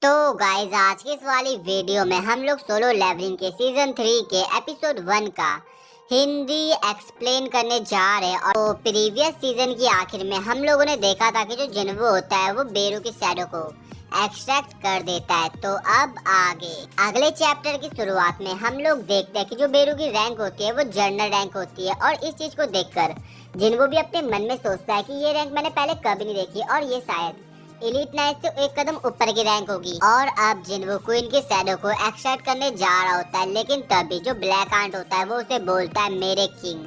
तो गाइज आज की इस वाली वीडियो में हम लोग सोलो लेवलिंग के सीजन 3 के एपिसोड 1 का हिंदी एक्सप्लेन करने जा रहे हैं। और तो प्रीवियस सीजन की आखिर में हम लोगों ने देखा था कि जो जिन्वो होता है वो बेरू की शैडो को एक्सट्रैक्ट कर देता है। तो अब आगे अगले चैप्टर की शुरुआत में हम लोग देखते हैं कि जो बेरू की रैंक होती है वो जनरल रैंक होती है। और इस चीज को देखकर जिन्वो भी अपने मन में सोचता है कि ये रैंक मैंने पहले कभी नहीं देखी और ये शायद एलीट नाइट से एक कदम ऊपर की रैंक होगी। और अब जिन्वो क्वीन की शैडो को एक्सट्रैक्ट करने जा रहा होता है, लेकिन तभी जो ब्लैक आंट होता है वो उसे बोलता है मेरे king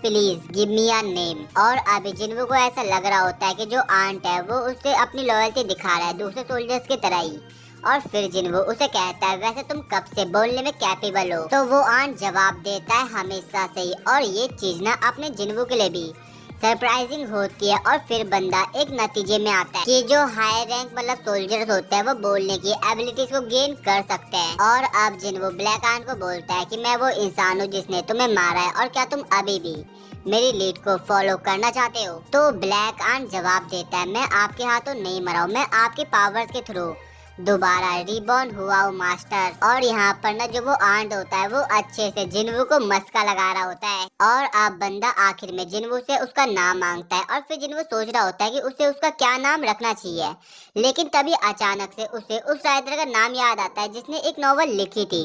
please give me a name. और अभी जिन्वो को ऐसा लग रहा होता है कि जो आंट है वो उससे अपनी लॉयल्टी दिखा रहा है दूसरे सोल्जर्स की तरह ही। और फिर जिन्वो उसे कहता है वैसे तुम कब से बोलने में कैपेबल हो। तो वो आंट जवाब देता है हमेशा से ही। और ये चीज ना अपने जिन्वो के लिए भी सरप्राइजिंग होती है। और फिर बंदा एक नतीजे में आता है कि जो हाई रैंक मतलब सोल्जर्स होते हैं वो बोलने की एबिलिटीज को गेन कर सकते हैं। और अब जिन्वो ब्लैक आंट को बोलता है कि मैं वो इंसान हूँ जिसने तुम्हें मारा है और क्या तुम अभी भी मेरी लीड को फॉलो करना चाहते हो। तो ब्लैक आंट जवाब देता है मैं आपके हाथों नहीं मरा हूँ, मैं आपके पावर्स के थ्रू दोबारा रिबॉर्न हुआ हूँ मास्टर। और यहाँ पर ना जो वो आंट होता है वो अच्छे से जिन्वो को मस्का लगा रहा होता है। और अब बंदा आखिर में जिन्वो से उसका नाम मांगता है। और फिर जिन्वो सोच रहा होता है कि उसे उसका क्या नाम रखना चाहिए, लेकिन तभी अचानक से उसे उस राइटर का नाम याद आता है जिसने एक नॉवल लिखी थी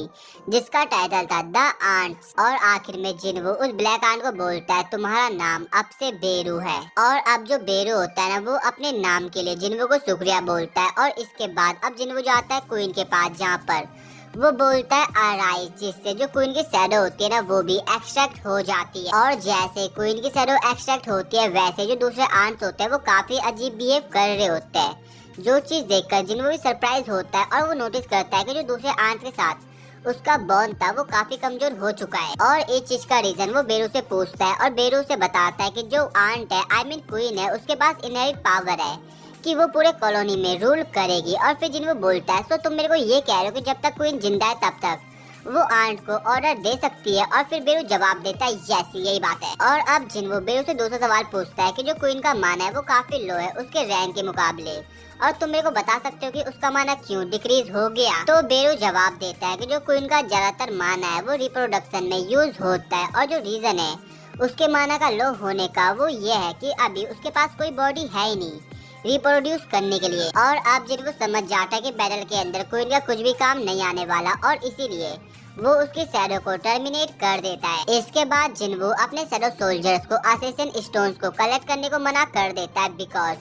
जिसका टाइटल था द आंट्स। और आखिर में जिन्वो उस ब्लैक आंट को बोलता है तुम्हारा नाम अब से बेरू है। और अब जो बेरू होता है ना वो अपने नाम के लिए जिन्वो को शुक्रिया बोलता है। और इसके बाद अब जिन्वो जाता है क्वीन के पास जहाँ पर वो बोलता है अराइज, जिससे जो क्वीन की शैडो होती है ना वो भी एक्सट्रैक्ट हो जाती है। और जैसे क्वीन की शैडो एक्सट्रैक्ट होती है वैसे जो दूसरे आंट्स होते हैं वो काफी अजीब बिहेव कर रहे होते हैं। जो चीज देखकर जिन्वो भी सरप्राइज होता है और वो नोटिस करता है कि जो दूसरे आंट्स के साथ उसका बॉन्ड था वो काफी कमजोर हो चुका है। और इस चीज का रीजन वो बेरू से पूछता है और बेरू से बताता है कि जो आंट है आई मीन क्वीन है उसके पास इनहेरिट पावर है कि वो पूरे कॉलोनी में रूल करेगी। और फिर जिन्वो बोलता है तो तुम मेरे को ये कह रहे हो कि जब तक क्वीन जिंदा है तब तक वो आंट को ऑर्डर दे सकती है। और फिर बेरू जवाब देता है यस यही बात है। और अब जिन्वो बेरू से दूसरा सवाल पूछता है कि जो क्वीन का मान है वो काफी लो है उसके रैंक के मुकाबले, और तुम मेरे को बता सकते हो कि उसका माना क्यों डिक्रीज हो गया। तो बेरू जवाब देता है कि जो क्वीन का ज्यादातर माना है वो रिप्रोडक्शन में यूज होता है, और जो रीजन है उसके माना का लो होने का वो ये है कि अभी उसके पास कोई बॉडी है ही नहीं रिप्रोड्यूस करने के लिए। और अब जिन्वो समझ जाता है कि बैटल के अंदर क्वीन का कुछ भी काम नहीं आने वाला और इसीलिए वो उसकी शैडो को टर्मिनेट कर देता है। इसके बाद जिन्वो अपने शैडो सोल्जर्स को असेसिन स्टोन्स को कलेक्ट करने को मना कर देता है बिकॉज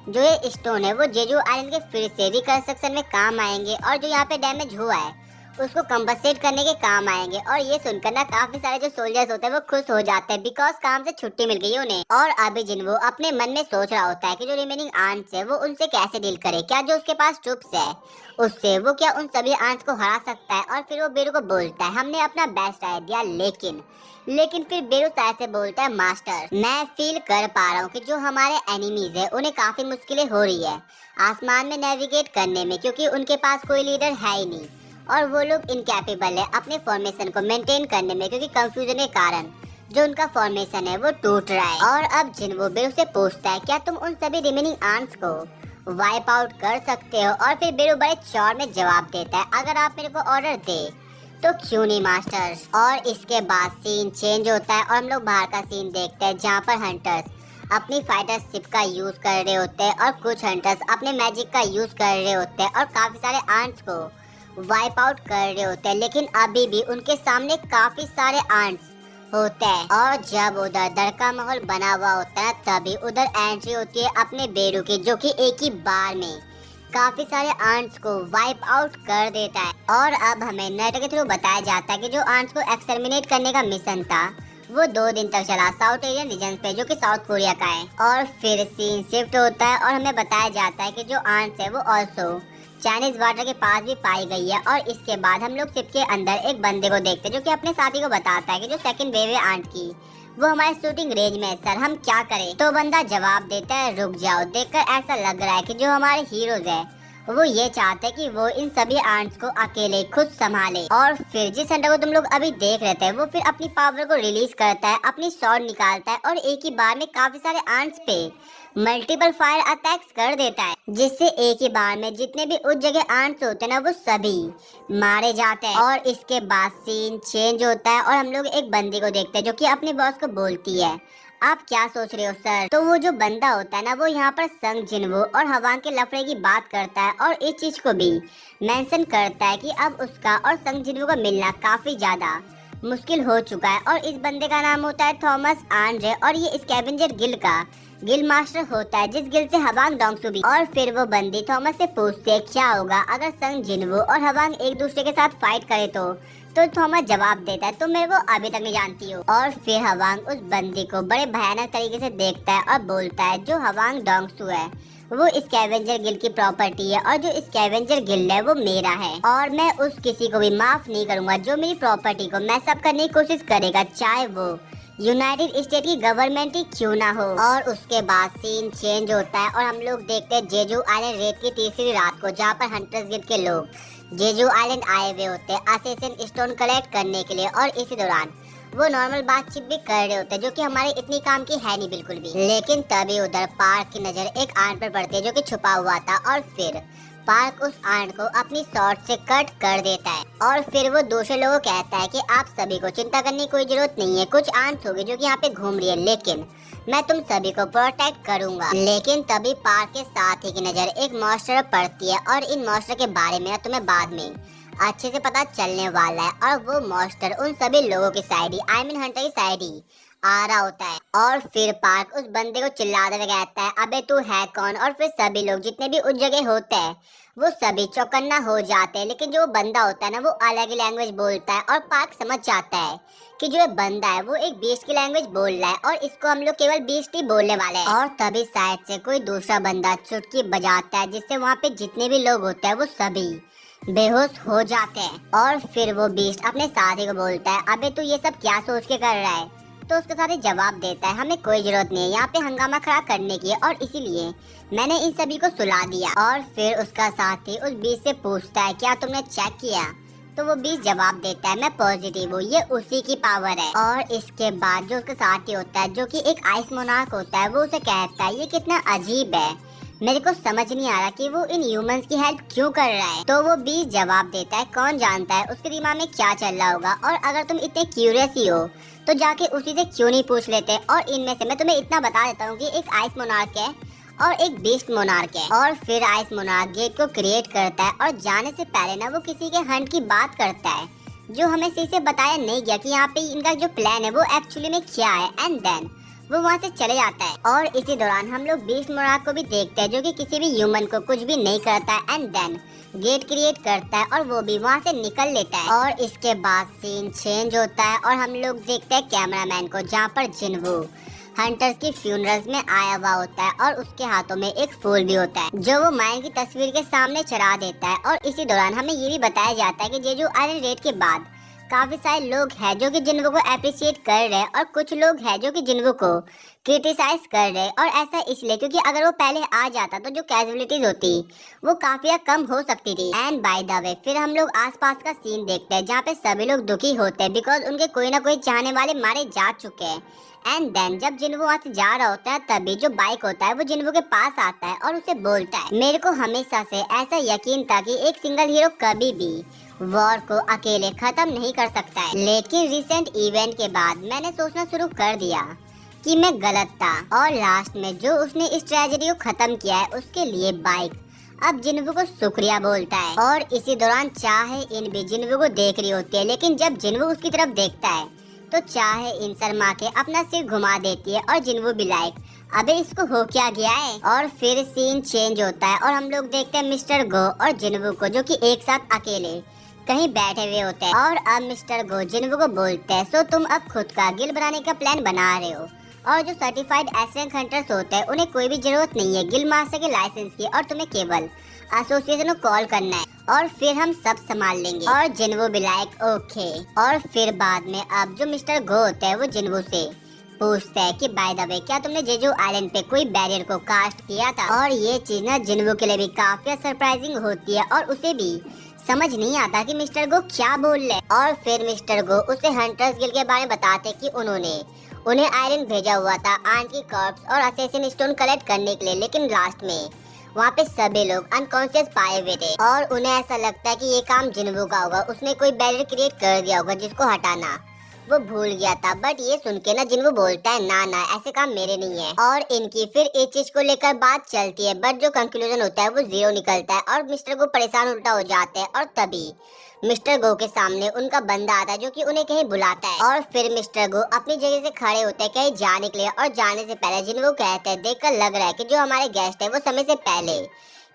जो ये स्टोन है वो जेजू आइलैंड के फिर से रिकंस्ट्रक्शन में काम आएंगे और जो यहाँ पे डैमेज हुआ है उसको कंपनसेट करने के काम आएंगे। और ये सुनकर ना काफी सारे जो सोल्जर्स होते हैं वो खुश हो जाते हैं बिकॉज काम से छुट्टी मिल गई उन्हें। और अभी जिन्वो अपने मन में सोच रहा होता है कि जो रिमेनिंग आंट्स है वो उनसे कैसे डील करे, क्या जो उसके पास ट्रुप्स है उससे वो क्या उन सभी आंट्स को हरा सकता है। और फिर वो बेरू को बोलता है हमने अपना बेस्ट आइडिया, लेकिन फिर बेरू शायद से बोलता है मास्टर मैं फील कर पा रहा हूँ कि जो हमारे एनिमीज है उन्हें काफी मुश्किलें हो रही है आसमान में नेविगेट करने में, क्योंकि उनके पास कोई लीडर है ही नहीं और वो लोग इनकैपेबल है अपने फॉर्मेशन को मेंटेन करने में, क्योंकि कंफ्यूजन के कारण जो उनका फॉर्मेशन है वो टूट रहा है। और अब जिन्वो बेरू से पूछता है क्या तुम उन सभी रिमेनिंग आंट्स को वाइप आउट कर सकते हो। और फिर बेरू बड़े चौड़ में जवाब देता है अगर आप मेरे को ऑर्डर दे तो क्यों नहीं मास्टर। और इसके बाद सीन चेंज होता है और हम लोग बाहर का सीन देखते हैं जहाँ पर हंटर्स अपनी फाइटर शिप का यूज कर रहे होते हैं और कुछ हंटर्स अपने मैजिक का यूज कर रहे होते हैं और काफी सारे आंट्स को वाइप आउट कर रहे होते हैं, लेकिन अभी भी उनके सामने काफी सारे आंट्स होते हैं। और जब उधर डर का माहौल बना हुआ होता है तभी उधर एंट्री होती है अपने बेरू की, जो कि एक ही बार में काफी सारे आंट्स को वाइप आउट कर देता है। और अब हमें नेट के थ्रू बताया जाता है कि जो आंट्स को एक्सटरमिनेट करने का मिशन था वो 2 दिन तक चला साउथ एशियन रीजन पे, जो कि साउथ कोरिया का है। और फिर सीन शिफ्ट होता है और हमें बताया जाता है कि जो आंट्स है वो ऑल्सो चाइनीज वाटर के पास भी पाई गई है। और इसके बाद हम लोग शिप के अंदर एक बंदे को देखते हैं जो कि अपने साथी को बताता है कि जो सेकंड वेव है आंट की वो हमारे शूटिंग रेंज में है सर, हम क्या करें। तो बंदा जवाब देता है रुक जाओ, देखकर ऐसा लग रहा है कि जो हमारे हीरोज है वो ये चाहते हैं कि वो इन सभी आंट्स को अकेले खुद संभाले। और फिर जिस हंटर को तुम लोग अभी देख रहे थे वो फिर अपनी पावर को रिलीज करता है, अपनी शॉट निकालता है और एक ही बार में काफी सारे आंट्स पे मल्टीपल फायर अटैक्स कर देता है, जिससे एक ही बार में जितने भी उस जगह आंट्स होते हैं ना वो सभी मारे जाते हैं। और इसके बाद सीन चेंज होता है और हम लोग एक बंदी को देखते हैं जो कि अपने बॉस को बोलती है, आप क्या सोच रहे हो सर? तो वो जो बंदा होता है ना वो यहाँ पर संग जिनवो और हवांग के लफड़े की बात करता है और इस चीज को भी मेंशन करता है कि अब उसका और संग जिनवो का मिलना काफी ज्यादा मुश्किल हो चुका है। और इस बंदे का नाम होता है थॉमस आंड्रे और ये स्कैवेंजर गिल्ड का गिल्ड मास्टर होता है, जिस गिल्ड से हवांग डोंगसू भी। और फिर वो बंदी थॉमस से पूछती है क्या होगा अगर संग जिनवो और हवांग एक दूसरे के साथ फाइट करे तो थॉमस जवाब देता है तुम मेरे को अभी तक नहीं जानती हो। और फिर हवांग उस बंदी को बड़े भयानक तरीके से देखता है और बोलता है जो हवांग डोंगसू है वो स्कैवेंजर गिल्ड की प्रॉपर्टी है और जो स्कैवेंजर गिल्ड है वो मेरा है और मैं उस किसी को भी माफ नहीं करूंगा जो मेरी प्रॉपर्टी को मैस अप करने की कोशिश करेगा, चाहे वो यूनाइटेड स्टेट की गवर्नमेंट ही क्यों ना हो। और उसके बाद सीन चेंज होता है और हम लोग देखते हैं जेजू आइलैंड रेड की तीसरी रात को, जहाँ पर हंटर्स गिल्ड के लोग जेजू आइलैंड आए हुए होते हैं असेसिन स्टोन कलेक्ट करने के लिए। और इसी दौरान वो नॉर्मल बातचीत भी कर रहे होते हैं जो कि हमारे इतनी काम की है नहीं बिल्कुल भी। लेकिन तभी उधर पार्क की नजर एक आंट पर पड़ती है जो कि छुपा हुआ था और फिर पार्क उस आंट को अपनी शॉर्ट से कट कर देता है। और फिर वो दूसरे लोगों को कहता है कि आप सभी को चिंता करने की कोई जरूरत नहीं है, कुछ आंट्स होगी जो कि यहाँ पे घूम रही है लेकिन मैं तुम सभी को प्रोटेक्ट करूंगा। लेकिन तभी पार्क के साथ ही की नजर एक मॉन्स्टर पड़ती है और इन मॉन्स्टर के बारे में तुम्हें बाद में अच्छे से पता चलने वाला है। और वो मॉन्स्टर उन सभी लोगों की side he I mean Hunter की साइड ही आ रहा होता है। और फिर पार्क उस बंदे को चिल्लाते हुए कहता है अबे तू है कौन? और फिर सभी लोग जितने भी उस जगह होते हैं वो सभी चौकन्ना हो जाते हैं। लेकिन जो बंदा होता है ना वो अलग ही लैंग्वेज बोलता है और पार्क समझ जाता है कि जो बंदा है वो एक बीस्ट की लैंग्वेज बोल रहा है और इसको हम लोग केवल बीस्ट ही बोलने वाले हैं। और तभी साइड से कोई दूसरा बंदा चुटकी बजाता है जिससे वहाँ पे जितने भी लोग होते हैं वो सभी बेहोश हो जाते हैं। और फिर वो बीस्ट अपने साथी को बोलता है अबे तू ये सब क्या सोच के कर रहा है? तो उसके साथी जवाब देता है हमें कोई जरूरत नहीं है यहाँ पे हंगामा खड़ा करने की और इसीलिए मैंने इन सभी को सुला दिया। और फिर उसका साथी उस बीस्ट से पूछता है क्या तुमने चेक किया? तो वो बीस्ट जवाब देता है मैं पॉजिटिव हूँ, ये उसी की पावर है। और इसके बाद जो उसके साथी होता है जो कि एक आइस मोनार्क होता है वो उसे कहता है ये कितना अजीब है, मेरे को समझ नहीं आ रहा कि वो इन ह्यूमंस की हेल्प क्यों कर रहा है। तो वो बीस्ट जवाब देता है कौन जानता है उसके दिमाग में क्या चल रहा होगा, और अगर तुम इतने क्यूरियस ही हो तो जाके उसी से क्यों नहीं पूछ लेते। और इनमें से मैं तुम्हें इतना बता देता हूँ कि एक आइस मोनार्क है और एक बीस्ट मोनार्क है। और फिर आइस मोनार्क गेट को क्रिएट करता है और जाने से पहले ना वो किसी के हंट की बात करता है जो हमें सही से बताया नहीं गया कि यहाँ पे इनका जो प्लान है वो एक्चुअली में क्या है। एंड देन वो वहाँ से चले जाता है। और इसी दौरान हम लोग बीस्ट मोनार्क को भी देखते हैं जो कि किसी भी ह्यूमन को कुछ भी नहीं करता है एंड देन गेट क्रिएट करता है और वो भी वहाँ से निकल लेता है। और इसके बाद सीन चेंज होता है और हम लोग देखते हैं कैमरामैन को जहाँ पर जिनवू हंटर्स की फ्यूनरल्स में आया हुआ होता है और उसके हाथों में एक फूल भी होता है जो वो माइन की तस्वीर के सामने चढ़ा देता है। और इसी दौरान हमें ये भी बताया जाता है कि जेजू आइलैंड रेड के बाद काफी सारे लोग हैं जो कि जिन्वू को अप्रिशिएट कर रहे हैं और कुछ लोग हैं जो कि जिन्वू को क्रिटिसाइज कर रहे हैं। और ऐसा इसलिए क्योंकि अगर वो पहले आ जाता तो जो कैजुअलिटीज होती वो काफी कम हो सकती थी। एंड बाय द वे फिर हम लोग आसपास का सीन देखते हैं जहाँ पे सभी लोग दुखी होते हैं बिकॉज उनके कोई ना कोई चाहने वाले मारे जा चुके हैं। एंड देन जब जिन्वू वहाँ से जा रहा होता है तभी जो बाइक होता है वो जिन्वू के पास आता है और उसे बोलता है मेरे को हमेशा से ऐसा यकीन था कि एक सिंगल हीरो कभी भी वॉर को अकेले खत्म नहीं कर सकता है, लेकिन रिसेंट इवेंट के बाद मैंने सोचना शुरू कर दिया कि मैं गलत था। और लास्ट में जो उसने इस ट्रेजेडी को खत्म किया है उसके लिए बाइक अब जिन्वू को शुक्रिया बोलता है। और इसी दौरान चाहे इन भी जिन्वू को देख रही होती है लेकिन जब जिन्वू उसकी तरफ देखता है तो चाहे इन शर्मा के अपना सिर घुमा देती है और जिन्वू भी लाइक अबे इसको हो क्या गया है। और फिर सीन चेंज होता है और हम लोग देखते हैं मिस्टर गो और जिन्वू को जो कि एक साथ अकेले कहीं बैठे हुए होते हैं। और अब मिस्टर गो जिन्वू को बोलते हैं सो तुम अब खुद का गिल्ड बनाने का प्लान बना रहे हो और जो सर्टिफाइड एस रैंक हंटर्स होते हैं उन्हें कोई भी जरूरत नहीं है गिल्ड मास्टर के लाइसेंस की और तुम्हें केवल एसोसिएशन को कॉल करना है और फिर हम सब संभाल लेंगे। और जिन्वू भी लाइक ओके। और फिर बाद में अब जो मिस्टर गो होते हैं वो जिन्वू से पूछते हैं कि बाय द वे क्या तुमने जेजू आइलैंड पे कोई बैरियर को कास्ट किया था। और ये चीज ना जिन्वू के लिए भी काफी सरप्राइजिंग होती है और उसे भी समझ नहीं आता कि मिस्टर गो क्या बोल रहे। और फिर मिस्टर गो उसे हंटर्स गिल्ड के बारे में बताते कि उन्होंने उन्हें आयरन भेजा हुआ था आंट की कॉर्प्स और असैसिन स्टोन कलेक्ट करने के लिए, लेकिन लास्ट में वहाँ पे सभी लोग अनकॉन्शियस पाए हुए थे और उन्हें ऐसा लगता है कि ये काम जिन्वू का होगा। उसने कोई बैरियर क्रिएट कर दिया होगा जिसको हटाना वो भूल गया था। बट ये सुन के ना जिन्वू बोलता है ना ना ऐसे काम मेरे नहीं है, और इनकी फिर इस चीज को लेकर बात चलती है। बट जो कंक्लूजन होता है वो 0 निकलता है और मिस्टर गो परेशान उल्टा हो जाते हैं। और तभी मिस्टर गो के सामने उनका बंदा आता है जो कि उन्हें कहीं बुलाता है, और फिर मिस्टर गो अपनी जगह से खड़े होते हैं कहीं जाने के लिए। और जाने से पहले जिन्वू कहते हैं देखकर लग रहा है कि जो हमारे गेस्ट है वो समय से पहले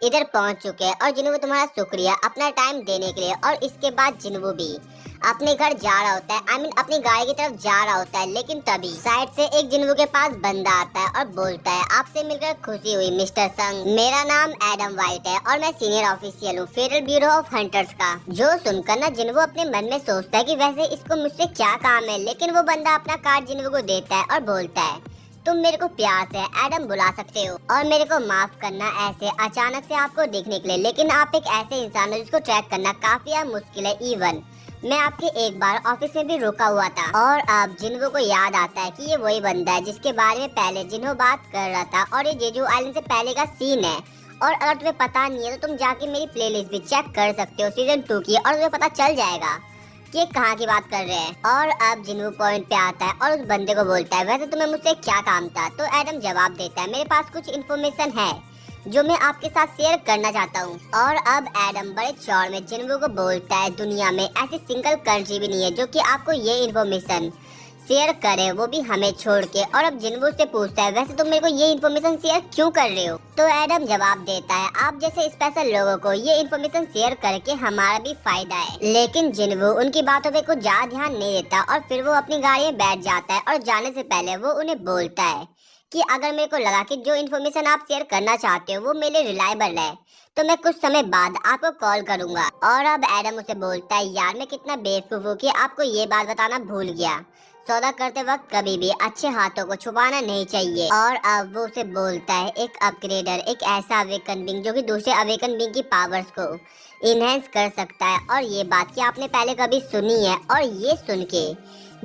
इधर पहुंच चुके हैं, और जिन्वू तुम्हारा शुक्रिया अपना टाइम देने के लिए। और इसके बाद जिन्वू भी अपने घर जा रहा होता है, आई मीन अपनी गाड़ी की तरफ जा रहा होता है। लेकिन तभी साइड से एक जिन्वू के पास बंदा आता है और बोलता है आपसे मिलकर खुशी हुई मिस्टर संग, मेरा नाम एडम वाइट है और मैं सीनियर ऑफिशियल हूँ फेडरल ब्यूरो ऑफ हंटर्स का। जो सुनकर ना जिन्वू अपने मन में सोचता है कि वैसे इसको मुझसे क्या काम है, लेकिन वो बंदा अपना कार्ड जिन्वू को देता है और बोलता है तुम मेरे को प्यार से एडम बुला सकते हो और मेरे को माफ करना ऐसे अचानक से आपको देखने के लिए, लेकिन आप एक ऐसे इंसान हो जिसको ट्रैक करना काफी मुश्किल है। इवन मैं आपके एक बार ऑफिस में भी रुका हुआ था। और अब जिन्वू को याद आता है कि ये वही बंदा है जिसके बारे में पहले जिन्वू बात कर रहा था, और ये जेजू आइलैंड से पहले का सीन है। और अगर तुम्हें पता नहीं है तो तुम जाके मेरी प्लेलिस्ट भी चेक कर सकते हो सीजन 2 की, और तुम्हें पता चल जाएगा कि ये कहाँ की बात कर रहे हैं। और अब जिन्वू पॉइंट पे आता है और उस बंदे को बोलता है वैसे तुम्हें मुझसे क्या काम था। तो एडम जवाब देता है मेरे पास कुछ इन्फॉर्मेशन है जो मैं आपके साथ शेयर करना चाहता हूँ। और अब एडम बड़े चौड़ में जिन्वू को बोलता है दुनिया में ऐसी सिंगल कंट्री भी नहीं है जो कि आपको ये इन्फॉर्मेशन शेयर करे, वो भी हमें छोड़ के। और अब जिन्वू से पूछता है वैसे तुम मेरे को ये इन्फॉर्मेशन शेयर क्यों कर रहे हो। तो एडम जवाब देता है आप जैसे स्पेशल लोगों को ये इन्फॉर्मेशन शेयर करके हमारा भी फायदा है। लेकिन जिन्वू उनकी बातों पे कुछ ज्यादा ध्यान नहीं देता और फिर वो अपनी गाड़ी में बैठ जाता है। और जाने से पहले वो उन्हें बोलता है कि अगर मेरे को लगा कि जो इन्फॉर्मेशन आप शेयर करना चाहते हो वो मेरे रिलायबल है तो मैं कुछ समय बाद आपको कॉल करूंगा। और अब एडम उसे बोलता है यार मैं कितना बेवकूफ हूँ कि आपको ये बात बताना भूल गया, सौदा करते वक्त कभी भी अच्छे हाथों को छुपाना नहीं चाहिए। और अब वो उसे बोलता है एक अपग्रेडर एक ऐसा अवेकन बीइंग जो कि दूसरे अवेकन बीइंग की पावर्स को इनहेंस कर सकता है, और ये बात कि आपने पहले कभी सुनी है। और ये सुन के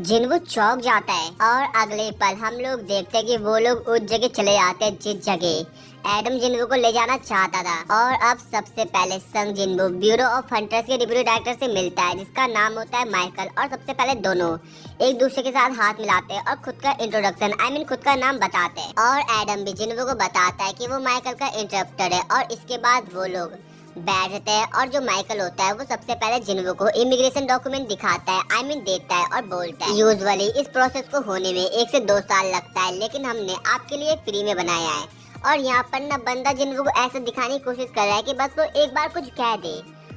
जिन्वू चौंक जाता है। और अगले पल हम लोग देखते हैं कि वो लोग उस जगह चले जाते हैं जिस जगह एडम जिन्वू को ले जाना चाहता था। और अब सबसे पहले संग जिन्वू ब्यूरो ऑफ हंटर्स के डिप्टी डायरेक्टर से मिलता है जिसका नाम होता है माइकल। और सबसे पहले दोनों एक दूसरे के साथ हाथ मिलाते हैं और खुद का इंट्रोडक्शन आई मीन खुद का नाम बताते हैं। और एडम भी जिन्वू को बताता है कि वो माइकल का इंटरप्टर है। और इसके बाद वो लोग बैठते हैं और जो माइकल होता है वो सबसे पहले जिन्वू को इमिग्रेशन डॉक्यूमेंट दिखाता है आई मीन देता है और बोलता है यूजुअली इस प्रोसेस को होने में 1 से 2 साल लगता है, लेकिन हमने आपके लिए फ्री में बनाया है। और यहाँ पर ना बंदा जिन्वू को ऐसा दिखाने की कोशिश कर रहा है कि बस वो एक बार कुछ कह दे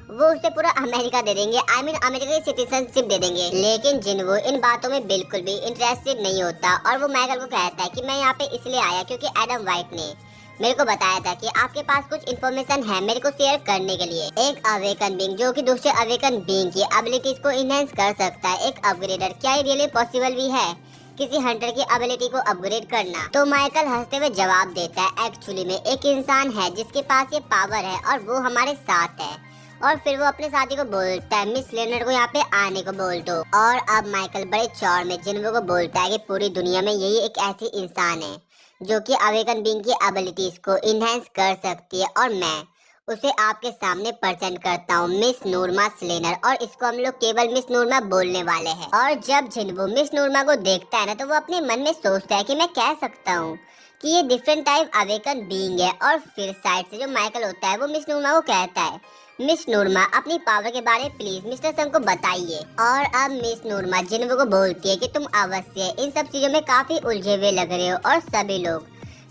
वो उसे पूरा अमेरिका दे देंगे आई मीन अमेरिका की सिटीजनशिप दे देंगे। लेकिन जिन्वू इन बातों में बिल्कुल भी इंटरेस्टेड नहीं होता और वो माइकल को कहता है कि मैं यहाँ पे इसलिए आया क्योंकि एडम वाइट ने मेरे को बताया था कि आपके पास कुछ इन्फॉर्मेशन है मेरे को शेयर करने के लिए। एक अवेकन बीइंग जो कि दूसरे अवेकन बीइंग की एबिलिटीज को इनहेंस कर सकता है, एक अपग्रेडर, क्या ये रियली पॉसिबल भी है किसी हंटर की एबिलिटी को अपग्रेड करना। तो माइकल हंसते हुए जवाब देता है एक्चुअली में एक इंसान है जिसके पास ये पावर है और वो हमारे साथ है। और फिर वो अपने साथी को बोलता है मिस लेनर को यहाँ पे आने को बोल दो। और अब माइकल बड़े चौड़ में जिन्वू को बोलता है कि पूरी दुनिया में यही एक ऐसी इंसान है जो कि अवेकन बीइंग की एबिलिटीज को इनहेंस कर सकती है, और मैं उसे आपके सामने प्रेजेंट करता हूँ मिस नूरमा स्लेनर। और इसको हम लोग केवल मिस नूरमा बोलने वाले हैं। और जब जिन्वू मिस नूरमा को देखता है ना तो वो अपने मन में सोचता है कि मैं कह सकता हूँ कि ये डिफरेंट टाइप अवेकन बीइंग है। और फिर साइड से जो माइकल होता है वो मिस नूरमा को कहता है मिस नूरमा अपनी पावर के बारे में प्लीज मिस्टर संग को बताइए। और अब मिस नूरमा जिन्वू को बोलती है कि तुम अवश्य इन सब चीजों में काफी उलझे हुए लग रहे हो और सभी लोग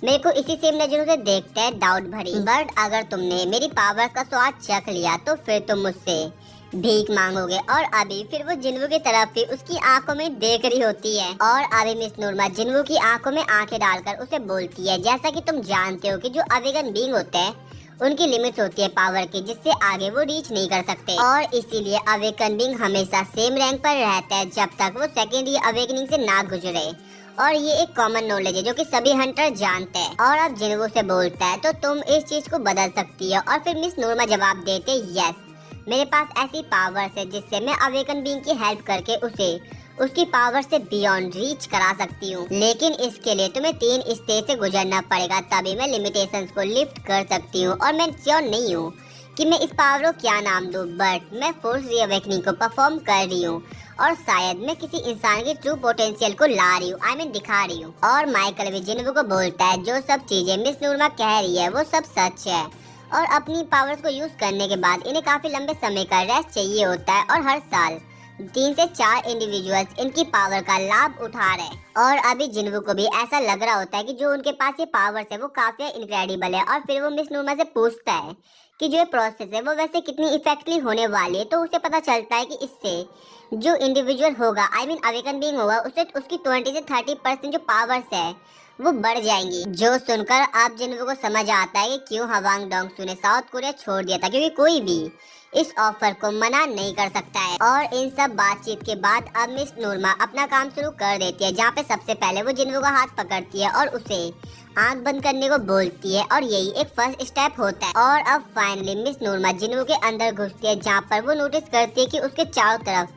मेरे को इसी सेम नजरों से देखते हैं डाउट भरी। बट अगर तुमने मेरी पावर्स का स्वाद चख लिया तो फिर तुम मुझसे भीख मांगोगे। और अभी फिर वो जिन्वू की तरफ ही उसकी आंखों में देख रही होती है। और अभी मिस नूरमा जिन्वू की आंखों में आंखें डालकर उसे बोलती है जैसा कि तुम जानते हो कि जो अवेकन बीइंग होते हैं उनकी लिमिट्स होती है पावर की जिससे आगे वो रीच नहीं कर सकते। और इसीलिए अवेकन बीइंग हमेशा सेम रैंक पर रहता है जब तक वो सेकेंडरी अवेकनिंग से ना गुजरे। और ये एक कॉमन नॉलेज है जो कि सभी हंटर जानते हैं। और अब जिन्वू से बोलता है तो तुम इस चीज को बदल सकती हो। और फिर मिस नूरमा जवाब देते यस मेरे पास ऐसी पावर्स है जिससे मैं अवेकन बीइंग की हेल्प करके उसे उसकी पावर से बियॉन्ड रीच करा सकती हूँ, लेकिन इसके लिए तुम्हें 3 स्टेज से गुजरना पड़ेगा, तभी मैं लिमिटेशंस को लिफ्ट कर सकती हूँ। और मैं श्योर नहीं हूँ कि मैं इस पावर को क्या नाम दूँ, बट मैं फोर्स रीअवेकनिंग को परफॉर्म कर रही हूँ और शायद मैं किसी इंसान की ट्रू पोटेंशियल को ला रही हूँ, दिखा रही हूँ। और माइकल भी जिन्वू को बोलता है जो सब चीजें मिस नूरमा कह रही है वो सब सच है, और अपनी पावर्स को यूज करने के बाद इन्हें काफी लंबे समय का रेस्ट चाहिए होता है, और हर साल 3 से 4 इंडिविजुअल्स इनकी पावर का लाभ उठा रहे हैं। और अभी जिन्वू को भी ऐसा लग रहा होता है कि जो उनके पास ये पावर्स है वो काफी इनक्रेडिबल है, और फिर वो मिस नूरमा से पूछता है कि जो ये प्रोसेस है वो वैसे कितनी इफेक्टिवली होने वाली है। तो उसे पता चलता है कि इससे जो इंडिविजुअल होगा, अवेकन बीइंग होगा, उसे उसकी 20 से 30% जो पावर्स है वो बढ़ जाएंगी। जो सुनकर आप जिन्वू को समझ आता है कि क्यों हवांग डोंगसू ने साउथ कोरिया छोड़ दिया था, क्योंकि कोई भी इस ऑफर को मना नहीं कर सकता है। और इन सब बातचीत के बाद अब मिस नूरमा अपना काम शुरू कर देती है, जहाँ पे सबसे पहले वो जिन्वू का हाथ पकड़ती है और उसे आंख बंद करने को बोलती है, और यही एक फर्स्ट स्टेप होता है। और अब फाइनली मिस नूरमा जिन्वू के अंदर घुसती है, जहाँ पर वो नोटिस करती है कि उसके चारों तरफ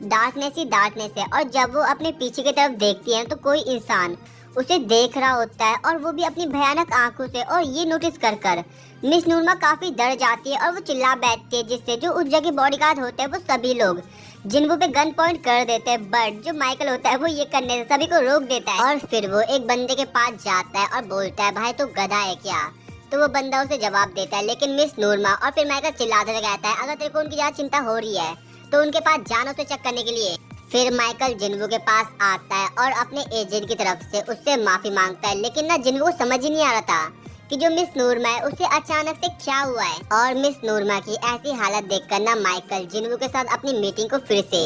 डार्कनेस ही डार्कनेस है, और जब वो अपने पीछे की तरफ देखती है तो कोई इंसान उसे देख रहा होता है, और वो भी अपनी भयानक आंखों से। और ये नोटिस कर कर मिस नूरमा काफी डर जाती है और वो चिल्ला बैठती है, जिससे जो उस जगह बॉडीगार्ड होते हैं वो सभी लोग जिन्वू पे गन पॉइंट कर देते हैं। बट जो माइकल होता है वो ये करने से सभी को रोक देता है, और फिर वो एक बंदे के पास जाता है और बोलता है भाई तो गधा है क्या। तो वो बंदा उसे जवाब देता है, लेकिन मिस नूरमा और फिर माइकल चिल्लाते कहता है अगर तेरे को उनकी ज्यादा चिंता हो रही है तो उनके पास जानो उसे चेक करने के लिए। फिर माइकल जिन्वू के पास आता है और अपने एजेंट की तरफ से उससे माफी मांगता है, लेकिन ना जिन्वू को समझ ही नहीं आ रहा था कि जो मिस नूरमा है उसे अचानक से क्या हुआ है। और मिस नूरमा की ऐसी हालत देखकर ना माइकल जिन्वू के साथ अपनी मीटिंग को फिर से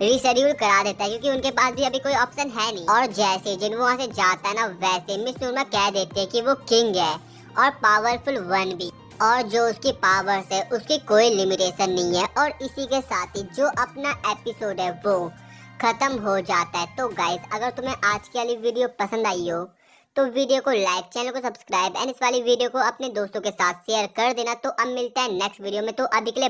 रीशेड्यूल करा देता है, क्योंकि उनके पास भी अभी कोई ऑप्शन है नहीं। और जैसे जिन्वू वहाँ से जाता है ना, वैसे मिस नूरमा कह देते हैं कि वो किंग है और पावरफुल वन भी, और जो उसकी पावर्स है उसकी कोई लिमिटेशन नहीं है। और इसी के साथ ही जो अपना एपिसोड है वो खत्म हो जाता है। तो गाइस, अगर तुम्हें आज की वाली वीडियो पसंद आई हो तो वीडियो को लाइक, चैनल को सब्सक्राइब एंड इस वाली वीडियो को अपने दोस्तों के साथ शेयर कर देना। तो अब मिलता है नेक्स्ट वीडियो में, तो अभी के लिए